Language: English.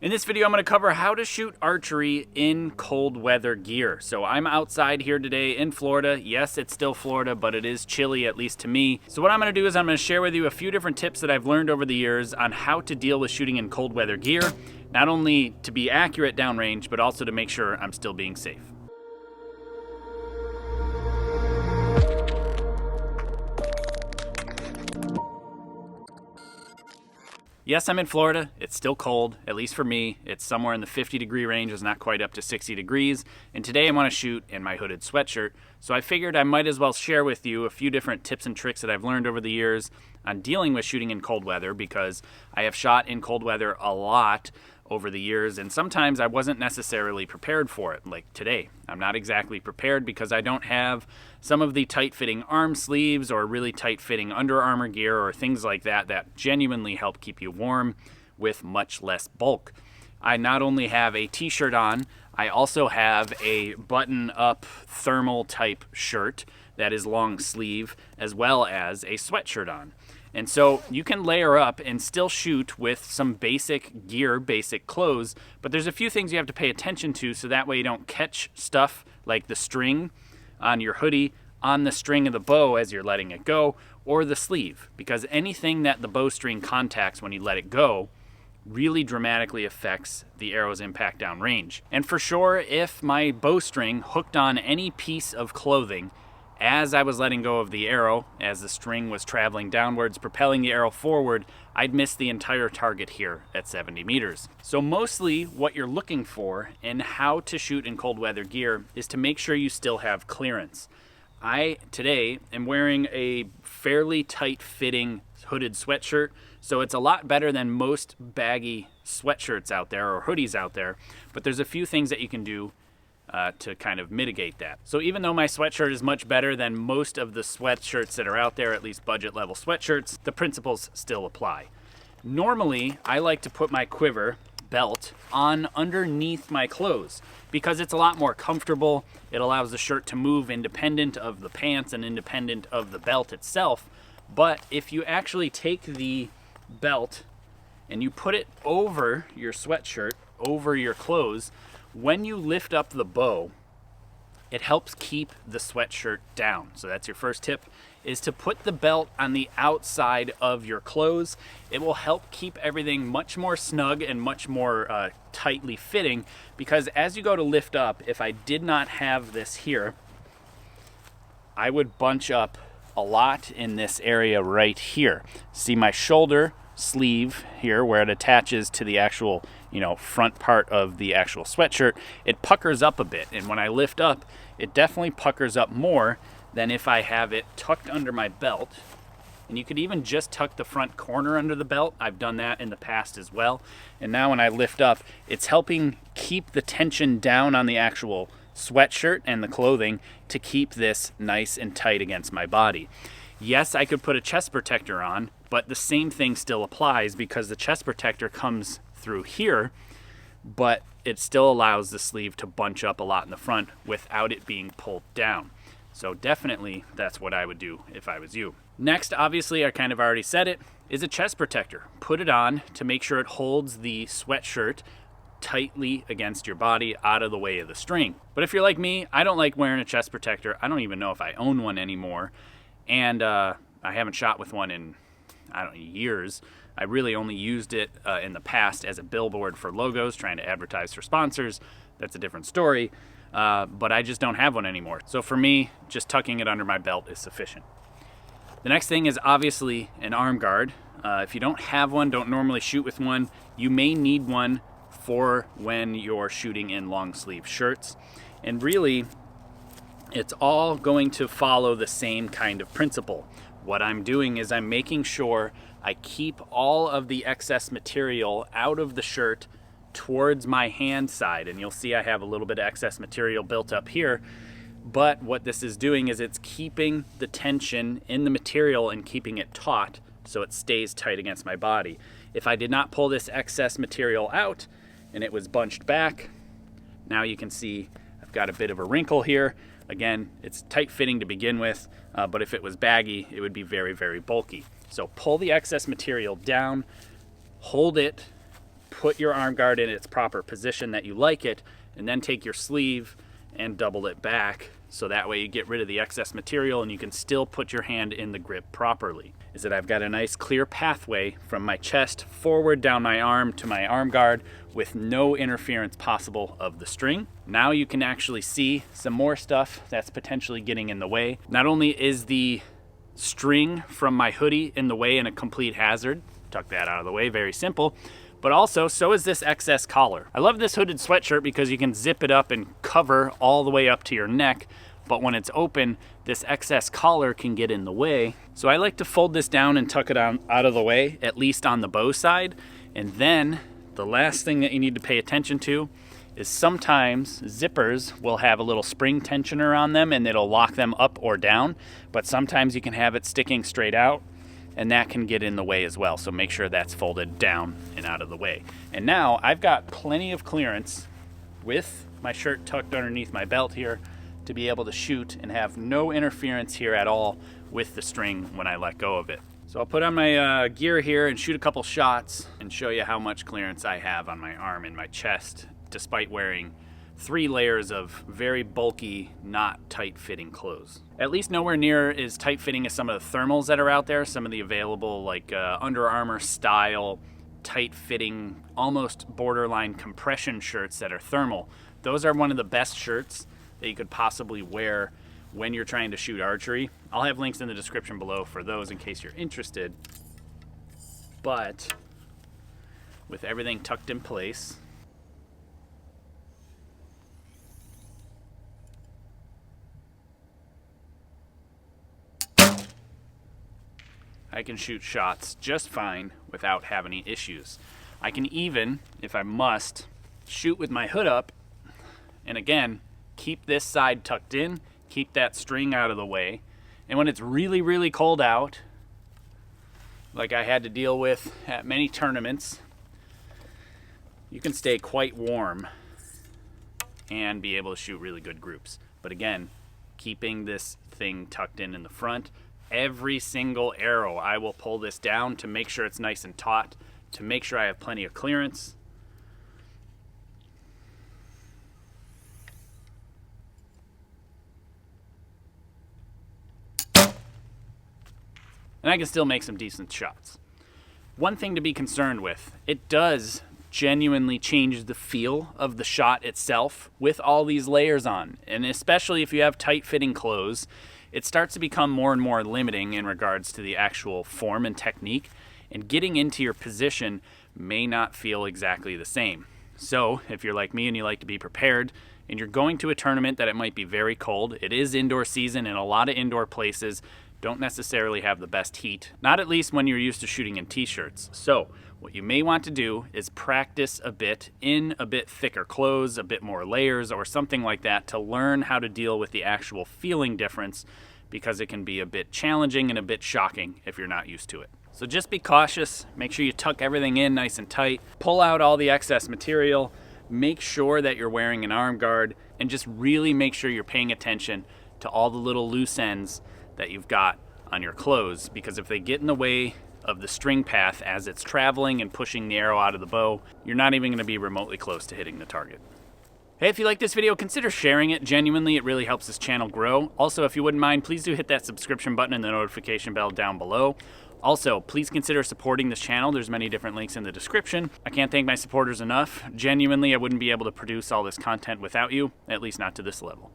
In this video, I'm going to cover how to shoot archery in cold weather gear. So I'm outside here today in Florida. Yes, it's still Florida, but it is chilly, at least to me. So what I'm going to do is I'm going to share with you a few different tips that I've learned over the years on how to deal with shooting in cold weather gear, not only to be accurate downrange, but also to make sure I'm still being safe. Yes, I'm in Florida. It's still cold, at least for me. It's somewhere in the 50-degree range. It's not quite up to 60 degrees. And today I want to shoot in my hooded sweatshirt. So I figured I might as well share with you a few different tips and tricks that I've learned over the years on dealing with shooting in cold weather, because I have shot in cold weather a lot over the years, and sometimes I wasn't necessarily prepared for it. Like today, I'm not exactly prepared because I don't have some of the tight-fitting arm sleeves or really tight-fitting Under Armour gear or things like that that genuinely help keep you warm with much less bulk. I not only have a t-shirt on, I also have a button-up thermal type shirt that is long sleeve, as well as a sweatshirt on. And so you can layer up and still shoot with some basic gear, basic clothes, but there's a few things you have to pay attention to so that way you don't catch stuff like the string on your hoodie on the string of the bow as you're letting it go, or the sleeve, because anything that the bowstring contacts when you let it go really dramatically affects the arrow's impact downrange. And for sure, if my bowstring hooked on any piece of clothing as I was letting go of the arrow, as the string was traveling downwards, propelling the arrow forward, I'd miss the entire target here at 70 meters. So mostly what you're looking for in how to shoot in cold weather gear is to make sure you still have clearance. I, today, am wearing a fairly tight-fitting hooded sweatshirt, so it's a lot better than most baggy sweatshirts out there or hoodies out there, but there's a few things that you can do to kind of mitigate that. So even though my sweatshirt is much better than most of the sweatshirts that are out there, at least budget level sweatshirts, the principles still apply. Normally, I like to put my Quiver belt on underneath my clothes because it's a lot more comfortable. It allows the shirt to move independent of the pants and independent of the belt itself. But if you actually take the belt and you put it over your sweatshirt, over your clothes, when you lift up the bow, it helps keep the sweatshirt down. So that's your first tip, is to put the belt on the outside of your clothes. It will help keep everything much more snug and much more tightly fitting, because as you go to lift up, if I did not have this here, I would bunch up a lot in this area right here. See my shoulder sleeve here where it attaches to the actual front part of the actual sweatshirt, it puckers up a bit, and when I lift up, it definitely puckers up more than if I have it tucked under my belt. And you could even just tuck the front corner under the belt. I've done that in the past as well. And now when I lift up, it's helping keep the tension down on the actual sweatshirt and the clothing to keep this nice and tight against my body. Yes, I could put a chest protector on, but the same thing still applies because the chest protector comes through here, but it still allows the sleeve to bunch up a lot in the front without it being pulled down. So definitely that's what I would do if I was you. Next, obviously, I kind of already said it, is a chest protector. Put it on to make sure it holds the sweatshirt tightly against your body, out of the way of the string. But if you're like me, I don't like wearing a chest protector. I don't even know if I own one anymore. And I haven't shot with one in, years. I really only used it in the past as a billboard for logos, trying to advertise for sponsors. That's a different story. But I just don't have one anymore. So for me, just tucking it under my belt is sufficient. The next thing is obviously an arm guard. If you don't have one, don't normally shoot with one, you may need one for when you're shooting in long sleeve shirts. And really, it's all going to follow the same kind of principle. What I'm doing is I'm making sure I keep all of the excess material out of the shirt towards my hand side. And you'll see I have a little bit of excess material built up here. But what this is doing is it's keeping the tension in the material and keeping it taut so it stays tight against my body. If I did not pull this excess material out and it was bunched back, now you can see I've got a bit of a wrinkle here. Again, it's tight fitting to begin with, but if it was baggy, it would be very, very bulky. So pull the excess material down, hold it put your arm guard in its proper position that you like it, and then take your sleeve and double it back, so that way you get rid of the excess material and you can still put your hand in the grip properly. Is that I've got a nice clear pathway from my chest forward down my arm to my arm guard with no interference possible of the string. Now you can actually see some more stuff that's potentially getting in the way. Not only is the string from my hoodie in the way and a complete hazard, tuck that out of the way, very simple, but also so is this excess collar. I love this hooded sweatshirt because you can zip it up and cover all the way up to your neck, but when it's open, this excess collar can get in the way. So I like to fold this down and tuck it out of the way, at least on the bow side. And then the last thing that you need to pay attention to is sometimes zippers will have a little spring tensioner on them and it'll lock them up or down, but sometimes you can have it sticking straight out and that can get in the way as well. So make sure that's folded down and out of the way. And now I've got plenty of clearance with my shirt tucked underneath my belt here to be able to shoot and have no interference here at all with the string when I let go of it. So I'll put on my gear here and shoot a couple shots and show you how much clearance I have on my arm and my chest, despite wearing 3 layers of very bulky, not tight-fitting clothes. At least nowhere near as tight-fitting as some of the thermals that are out there, some of the available like Under Armour style, tight-fitting, almost borderline compression shirts that are thermal. Those are one of the best shirts that you could possibly wear when you're trying to shoot archery. I'll have links in the description below for those in case you're interested. But with everything tucked in place, I can shoot shots just fine without having any issues. I can even, if I must, shoot with my hood up, and again, keep this side tucked in, keep that string out of the way, and when it's really, really cold out, like I had to deal with at many tournaments, you can stay quite warm and be able to shoot really good groups. But again, keeping this thing tucked in the front, every single arrow I will pull this down to make sure it's nice and taut, to make sure I have plenty of clearance. And I can still make some decent shots. One thing to be concerned with, it does genuinely change the feel of the shot itself with all these layers on. And especially if you have tight-fitting clothes, it starts to become more and more limiting in regards to the actual form and technique, and getting into your position may not feel exactly the same. So if you're like me and you like to be prepared, and you're going to a tournament that it might be very cold, it is indoor season, and a lot of indoor places don't necessarily have the best heat, not at least when you're used to shooting in t-shirts. So what you may want to do is practice a bit in a bit thicker clothes, a bit more layers or something like that, to learn how to deal with the actual feeling difference, because it can be a bit challenging and a bit shocking if you're not used to it. So just be cautious, make sure you tuck everything in nice and tight, pull out all the excess material, make sure that you're wearing an arm guard, and just really make sure you're paying attention to all the little loose ends that you've got on your clothes, because if they get in the way of the string path as it's traveling and pushing the arrow out of the bow, you're not even going to be remotely close to hitting the target. Hey, if you like this video, consider sharing it. Genuinely, it really helps this channel grow. Also, if you wouldn't mind, please do hit that subscription button and the notification bell down below. Also, please consider supporting this channel. There's many different links in the description. I can't thank my supporters enough. Genuinely, I wouldn't be able to produce all this content without you, at least not to this level.